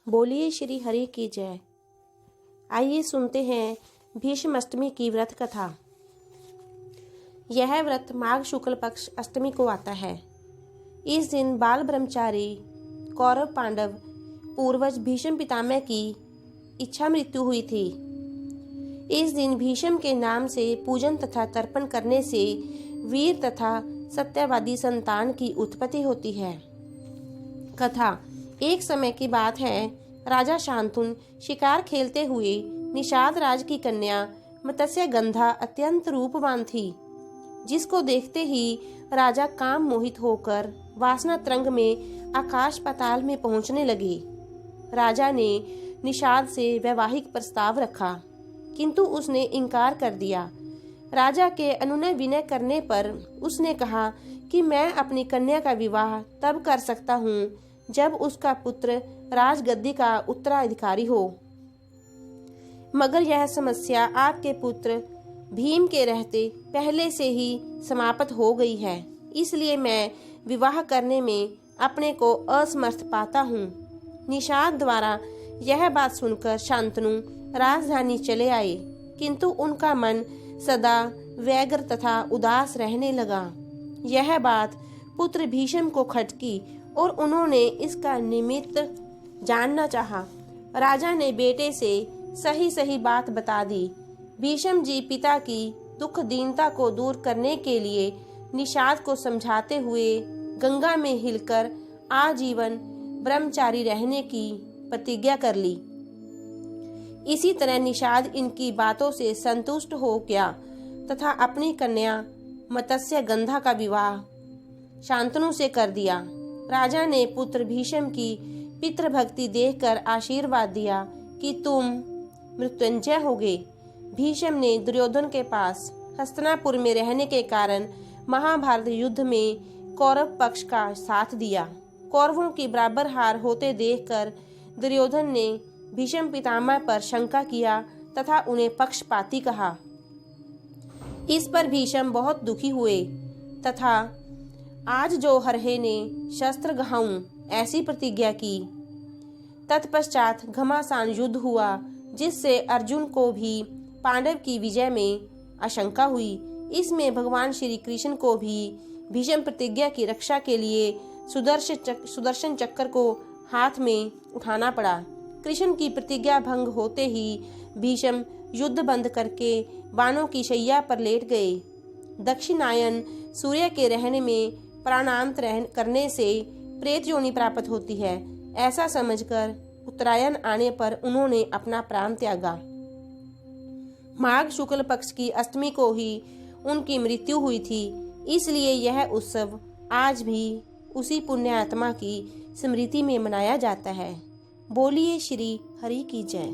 बोलिए श्री हरि की जय। आइए सुनते हैं भीष्म अष्टमी की व्रत कथा। यह व्रत माघ शुक्ल पक्ष अष्टमी को आता है। इस दिन बाल ब्रह्मचारी कौरव पांडव पूर्वज भीष्म पितामह की इच्छा मृत्यु हुई थी। इस दिन भीष्म के नाम से पूजन तथा तर्पण करने से वीर तथा सत्यवादी संतान की उत्पत्ति होती है। कथा। एक समय की बात है, राजा शांतनु शिकार खेलते हुए निषाद राज की कन्या मत्स्य गंधा अत्यंत रूपवान थी, जिसको देखते ही राजा काम मोहित होकर वासना तरंग में आकाश पाताल में पहुंचने लगे। राजा ने निषाद से वैवाहिक प्रस्ताव रखा, किंतु उसने इनकार कर दिया। राजा के अनुनय विनय करने पर उसने कहा कि मैं अपनी कन्या का विवाह तब कर सकता हूँ जब उसका पुत्र राजगद्दी का उत्तराधिकारी हो, मगर यह समस्या आपके पुत्र भीम के रहते पहले से ही समाप्त हो गई है, इसलिए मैं विवाह करने में अपने को असमर्थ पाता हूँ। निषाद द्वारा यह बात सुनकर शांतनु राजधानी चले आए, किंतु उनका मन सदा व्यग्र तथा उदास रहने लगा। यह बात पुत्र भीष्म को खटकी और उन्होंने इसका निमित्त जानना चाहा। राजा ने बेटे से सही सही बात बता दी। भीष्म जी पिता की दुख दीनता को दूर करने के लिए निषाद को समझाते हुए गंगा में हिलकर आजीवन ब्रह्मचारी रहने की प्रतिज्ञा कर ली। इसी तरह निषाद इनकी बातों से संतुष्ट हो गया तथा अपनी कन्या मत्स्य गंधा का विवाह शांतनु से कर दिया। राजा ने पुत्र भीष्म की पितृभक्ति देखकर आशीर्वाद दिया कि तुम मृत्युंजय होगे। भीष्म ने दुर्योधन के पास हस्तिनापुर में रहने के कारण महाभारत युद्ध में कौरव पक्ष का साथ दिया। कौरवों की बराबर हार होते देखकर दुर्योधन ने भीष्म पितामह पर शंका किया तथा उन्हें पक्षपाती कहा। इस पर भीष्म बहुत दुखी हुए तथा आज जो हरहे ने शस्त्र गहाऊं ऐसी प्रतिज्ञा की। तत्पश्चात घमासान युद्ध हुआ, जिससे अर्जुन को भी पांडव की विजय में आशंका हुई। इसमें भगवान श्री कृष्ण को भी भीष्म प्रतिज्ञा की रक्षा के लिए सुदर्शन चक्र को हाथ में उठाना पड़ा। कृष्ण की प्रतिज्ञा भंग होते ही भीष्म युद्ध बंद करके बाणों की शैया पर लेट गए। दक्षिणायन सूर्य के रहने में प्राणांत करने से प्रेत योनि प्राप्त होती है, ऐसा समझकर उत्तरायण आने पर उन्होंने अपना प्राण त्यागा। माघ शुक्ल पक्ष की अष्टमी को ही उनकी मृत्यु हुई थी, इसलिए यह उत्सव आज भी उसी पुण्य आत्मा की स्मृति में मनाया जाता है। बोलिए श्री हरि की जय।